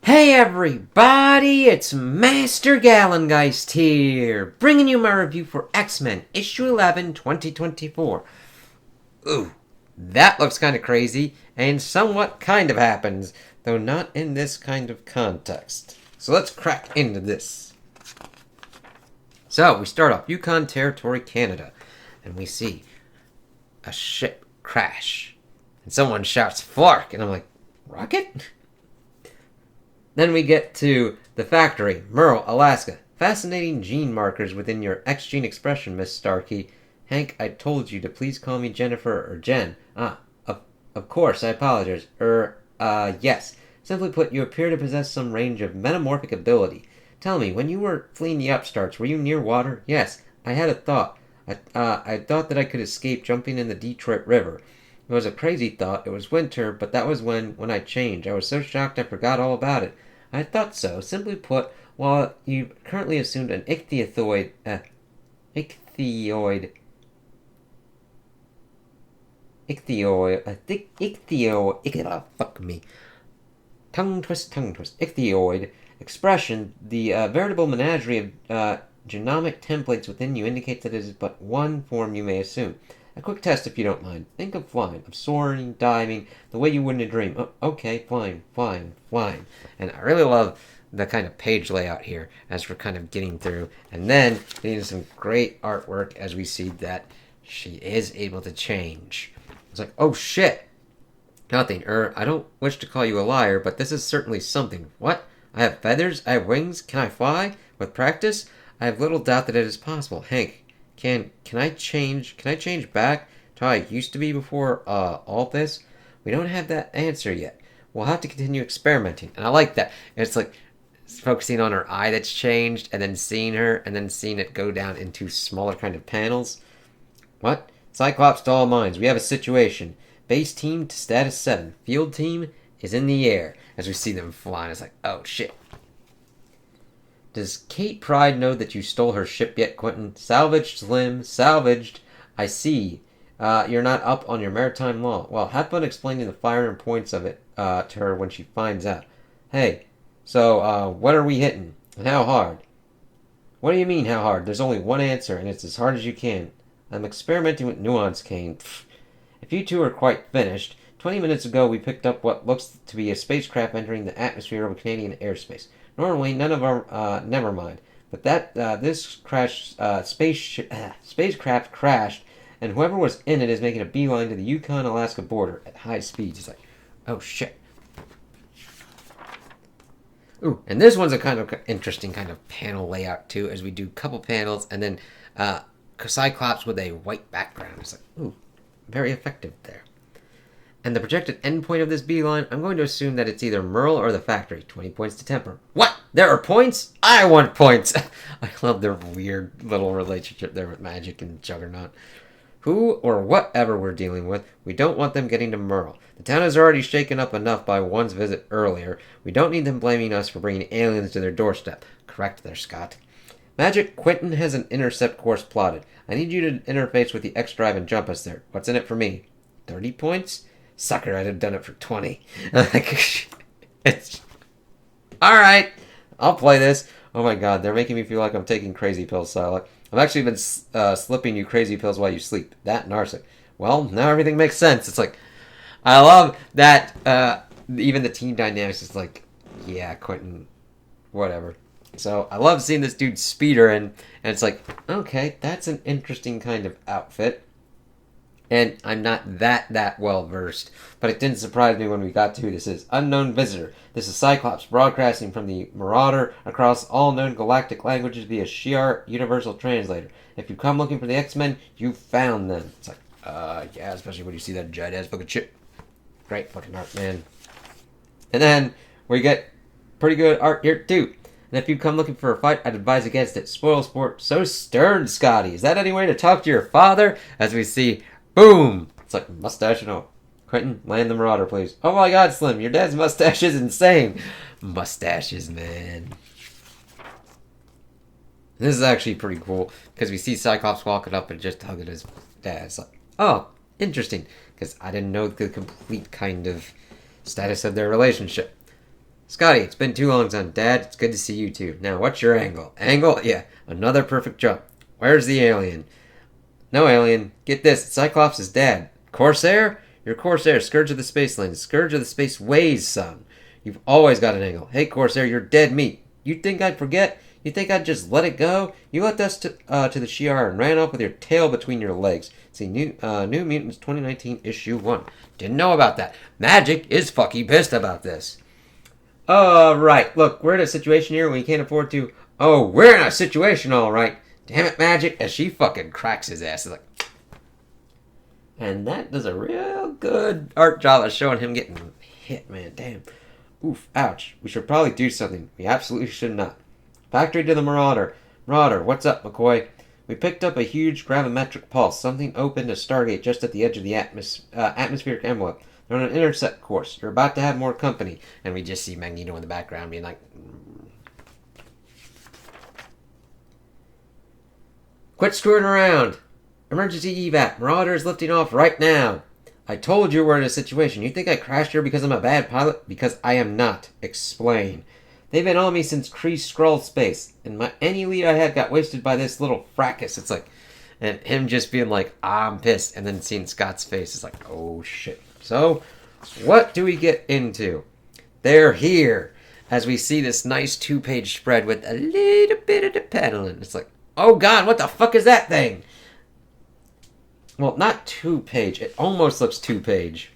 Hey everybody, it's Master Gallengeist here, bringing you my review for X-Men issue 11, 2024. Ooh, that looks kind of crazy, and somewhat kind of happens, though not in this kind of context. So let's crack into this. So, we start off Yukon Territory, Canada, and we see a ship crash. And someone shouts, "Flark!" And I'm like, rocket? Then we get to the factory, Merle, Alaska. Fascinating gene markers within your X gene expression, Miss Starkey. Hank, I told you to please call me Jennifer or Jen. Of course, I apologize. Yes. Simply put, you appear to possess some range of metamorphic ability. Tell me, when you were fleeing the upstarts, were you near water? Yes, I had a thought. I thought that I could escape jumping in the Detroit River. It was a crazy thought. It was winter, but that was when I changed. I was so shocked I forgot all about it. I thought so. Simply put, while you currently assumed an ichthyoid, ichthyoid expression, the veritable menagerie of genomic templates within you indicates that it is but one form you may assume. A quick test if you don't mind. Think of flying, of soaring, diving, the way you would in a dream. Oh, okay, flying. And I really love the kind of page layout here as we're kind of getting through. And then getting some great artwork as we see that she is able to change. It's like, oh shit. Nothing. I don't wish to call you a liar, but this is certainly something. What? I have feathers? I have wings? Can I fly? With practice? I have little doubt that it is possible. Hank, Can I change back to how I used to be before all this? We don't have that answer yet. We'll have to continue experimenting. And I like that. It's like focusing on her eye that's changed, and then seeing her, and then seeing it go down into smaller kind of panels. What? Cyclops to all minds. We have a situation. Base team to status 7. Field team is in the air. As we see them flying, it's like, oh shit. Does Kate Pride know that you stole her ship yet, Quentin? Salvaged, Slim. Salvaged. I see. You're not up on your maritime law. Well, have fun explaining the finer points of it to her when she finds out. Hey, so, what are we hitting? And how hard? What do you mean, how hard? There's only one answer, and it's as hard as you can. I'm experimenting with nuance, Kane. Pfft. If you two are quite finished, 20 minutes ago we picked up what looks to be a spacecraft entering the atmosphere of Canadian airspace. Normally, none of our, never mind. But this spacecraft crashed, and whoever was in it is making a beeline to the Yukon-Alaska border at high speeds. It's like, oh shit. Ooh, and this one's a kind of interesting kind of panel layout too, as we do a couple panels, and then Cyclops with a white background. It's like, ooh, very effective there. And the projected endpoint of this beeline, I'm going to assume that it's either Merle or the factory. 20 points to temper. What? There are points? I want points! I love their weird little relationship there with Magic and Juggernaut. Who or whatever we're dealing with, we don't want them getting to Merle. The town is already shaken up enough by one's visit earlier. We don't need them blaming us for bringing aliens to their doorstep. Correct there, Scott. Magic, Quentin has an intercept course plotted. I need you to interface with the X-Drive and jump us there. What's in it for me? 30 points? Sucker, I'd have done it for 20. It's alright, I'll play this. Oh my god, they're making me feel like I'm taking crazy pills, Silac. I've actually been slipping you crazy pills while you sleep. That and Narsic. Well, now everything makes sense. It's like, I love that even the team dynamics is like, yeah, Quentin, whatever. So I love seeing this dude speeder and it's like, okay, that's an interesting kind of outfit. And I'm not that well versed, but it didn't surprise me when we got to who this is. Unknown visitor. This is Cyclops broadcasting from the Marauder across all known galactic languages via Shi'ar Universal Translator. If you come looking for the X-Men, you found them. It's like, yeah, especially when you see that giant-ass fucking shit. Great fucking art, man. And then we get pretty good art here too. And if you come looking for a fight, I'd advise against it. Spoil sport. So stern, Scotty. Is that any way to talk to your father? As we see, boom! It's like mustache and all. Quentin, land the Marauder, please. Oh my god, Slim, your dad's mustache is insane. Mustaches, man. This is actually pretty cool, because we see Cyclops walking up and just hugging his dad. It's like, oh, interesting, because I didn't know the complete kind of status of their relationship. Scotty, it's been too long, son. Dad, it's good to see you too. Now, what's your angle? Angle? Yeah, another perfect jump. Where's the alien? No alien. Get this, Cyclops is dead. Corsair? You're Corsair, Scourge of the Space Lanes, Scourge of the Space Ways, son. You've always got an angle. Hey, Corsair, you're dead meat. You think I'd forget? You think I'd just let it go? You left us to the Shi'ar and ran off with your tail between your legs. See, New Mutants 2019 issue 1. Didn't know about that. Magic is fucking pissed about this. Right. Look, we're in a situation here we can't afford to... Oh, we're in a situation, all right. Damn it, Magic. As she fucking cracks his ass. It's like... And that does a real good art job of showing him getting hit, man. Damn. Oof. Ouch. We should probably do something. We absolutely should not. Factory to the Marauder. Marauder, what's up, McCoy? We picked up a huge gravimetric pulse. Something opened a Stargate just at the edge of the atmospheric envelope. They're on an intercept course. You're about to have more company. And we just see Magneto in the background being like... Quit screwing around. Emergency evac. Marauder is lifting off right now. I told you we're in a situation. You think I crashed here because I'm a bad pilot? Because I am not. Explain. They've been on me since Kree-Skrull space. And any lead I had got wasted by this little fracas. It's like... And him just being like, I'm pissed. And then seeing Scott's face. It's like, oh shit. So, what do we get into? They're here. As we see this nice 2-page spread with a little bit of the pedaling. It's like, oh god, what the fuck is that thing? Well, not 2-page. It almost looks 2-page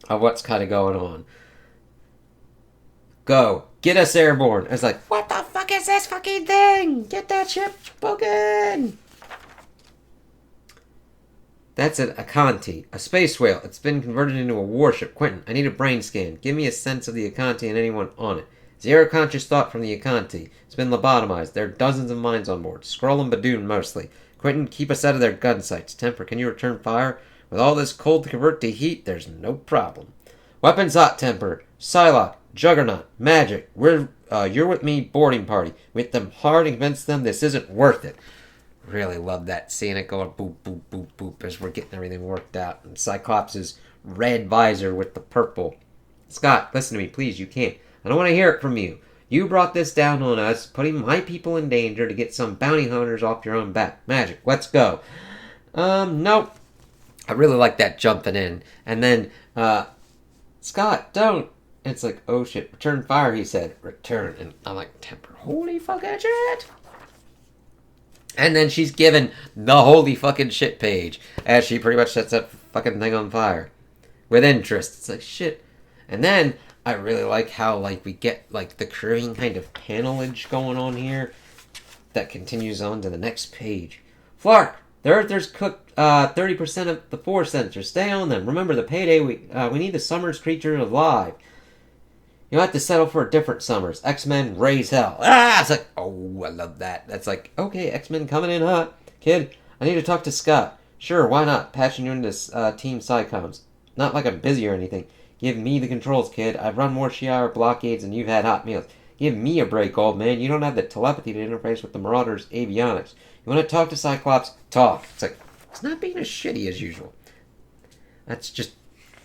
of what's kind of going on. Go. Get us airborne. It's like, what the fuck is this fucking thing? Get that ship booking. That's an Akanti, a space whale. It's been converted into a warship. Quentin, I need a brain scan. Give me a sense of the Akanti and anyone on it. Zero conscious thought from the Akanti. It's been lobotomized. There are dozens of minds on board. Skrull and Badoon mostly. Quentin, keep us out of their gun sights. Temper, can you return fire? With all this cold to convert to heat, there's no problem. Weapons hot, Temper. Psylocke, Juggernaut, Magic. You're with me, boarding party. With them hard and convince them this isn't worth it. Really love that, seeing it going boop, boop, boop, boop as we're getting everything worked out. And Cyclops' red visor with the purple. Scott, listen to me, please, you can't. I don't want to hear it from you. You brought this down on us, putting my people in danger to get some bounty hunters off your own back. Magic, let's go. Nope. I really like that jumping in. And then, Scott, don't. It's like, oh shit, return fire, he said. Return. And I'm like, Temper, holy fucking shit. And then she's given the holy fucking shit page as she pretty much sets that fucking thing on fire. With interest. It's like, shit. And then I really like how, like, we get, like, the curving kind of panelage going on here that continues on to the next page. Flark, the Earthers cooked 30% of the force sensors. Stay on them. Remember the payday. We need the Summers creature alive. You'll have to settle for a different Summers. X-Men, raise hell. Ah! It's like, oh, I love that. That's like, okay, X-Men coming in hot. Kid, I need to talk to Scott. Sure, why not? Patching you into Team Psychoms. Not like I'm busy or anything. Give me the controls, kid. I've run more Shi'ar blockades than you've had hot meals. Give me a break, old man. You don't have the telepathy to interface with the Marauders' avionics. You want to talk to Cyclops? Talk. It's like, it's not being as shitty as usual. That's just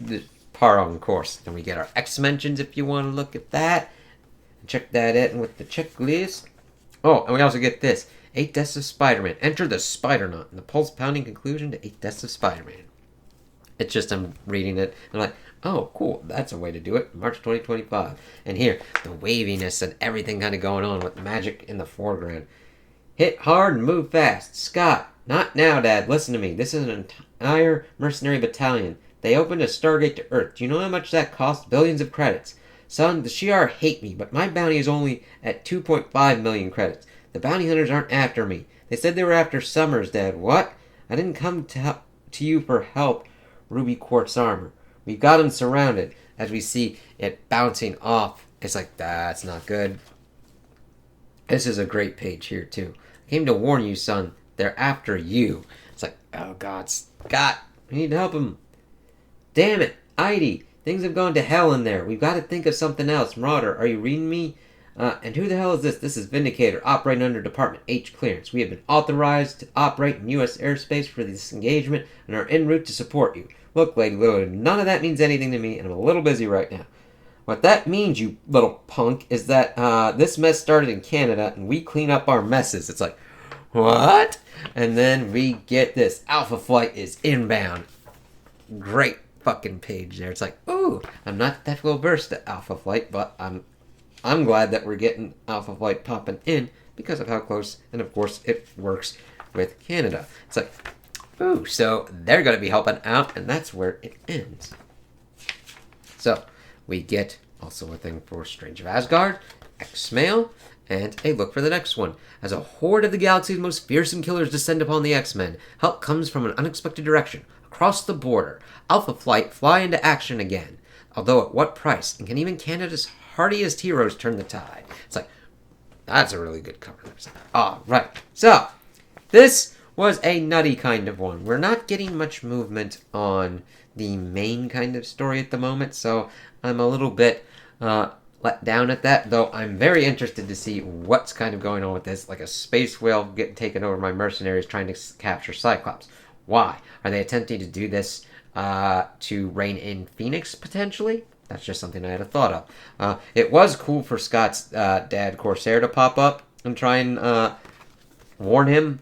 the par on course. Then we get our X-mentions if you want to look at that. Check that in with the checklist. Oh, and we also get this. 8 Deaths of Spider-Man. Enter the Spider-Knot. And the pulse-pounding conclusion to 8 Deaths of Spider-Man. It's just, I'm reading it, and I'm like, oh, cool, that's a way to do it. March 2025. And here, the waviness and everything kind of going on with Magic in the foreground. Hit hard and move fast. Scott, not now, Dad. Listen to me. This is an entire mercenary battalion. They opened a Stargate to Earth. Do you know how much that cost? Billions of credits. Son, the Shi'ar hate me, but my bounty is only at 2.5 million credits. The bounty hunters aren't after me. They said they were after Summers, Dad. What? I didn't come to you for help, Ruby Quartz Armor. We've got him surrounded. As we see it bouncing off, it's like, that's not good. This is a great page here, too. I came to warn you, son. They're after you. It's like, oh, God, Scott, we need to help him. Damn it, Heidi. Things have gone to hell in there. We've got to think of something else. Marauder, are you reading me? And who the hell is this? This is Vindicator, operating under Department H clearance. We have been authorized to operate in U.S. airspace for this engagement and are en route to support you. Look, Lady Lillard, none of that means anything to me, and I'm a little busy right now. what that means, you little punk, is that this mess started in Canada, and we clean up our messes. It's like, what? And then we get this. Alpha Flight is inbound. Great fucking page there. It's like, ooh, I'm not that well versed at Alpha Flight, but I'm glad that we're getting Alpha Flight popping in because of how close, and of course, it works with Canada. It's like, ooh, so they're going to be helping out, and that's where it ends. So, we get also a thing for Strange of Asgard, X-Mail, and a look for the next one. As a horde of the galaxy's most fearsome killers descend upon the X-Men, help comes from an unexpected direction. Across the border, Alpha Flight fly into action again. Although at what price? And can even Canada's hardiest heroes turn the tide? It's like, that's a really good cover. All right. So, this was a nutty kind of one. We're not getting much movement on the main kind of story at the moment, so I'm a little bit let down at that, though I'm very interested to see what's kind of going on with this, like a space whale getting taken over by mercenaries trying to capture Cyclops. Why? Are they attempting to do this to rein in Phoenix, potentially? That's just something I had a thought of. It was cool for Scott's dad, Corsair, to pop up and try and warn him.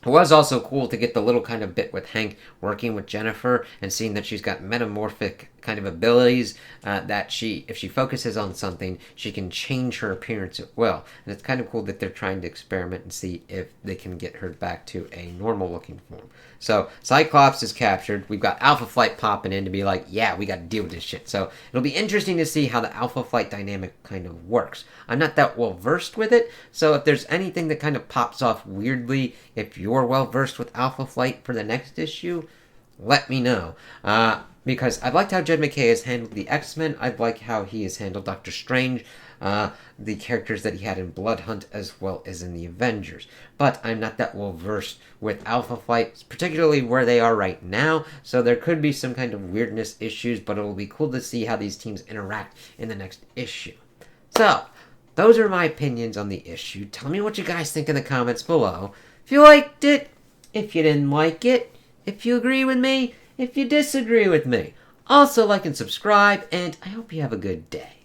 It was also cool to get the little kind of bit with Hank working with Jennifer and seeing that she's got metamorphic kind of abilities that if she focuses on something, she can change her appearance at will. And it's kind of cool that they're trying to experiment and see if they can get her back to a normal looking form. So Cyclops is captured. We've got Alpha Flight popping in to be like, yeah, we got to deal with this shit. So it'll be interesting to see how the Alpha Flight dynamic kind of works. I'm not that well versed with it, so if there's anything that kind of pops off weirdly, if you're well versed with Alpha Flight for the next issue, let me know. Because I've liked how Jed MacKay has handled the X-Men. I've liked how he has handled Doctor Strange, the characters that he had in Blood Hunt as well as in the Avengers. But I'm not that well versed with Alpha Flight, particularly where they are right now, so there could be some kind of weirdness issues, but it will be cool to see how these teams interact in the next issue. So, those are my opinions on the issue. Tell me what you guys think in the comments below. If you liked it, if you didn't like it, if you agree with me, if you disagree with me. Also like and subscribe, and I hope you have a good day.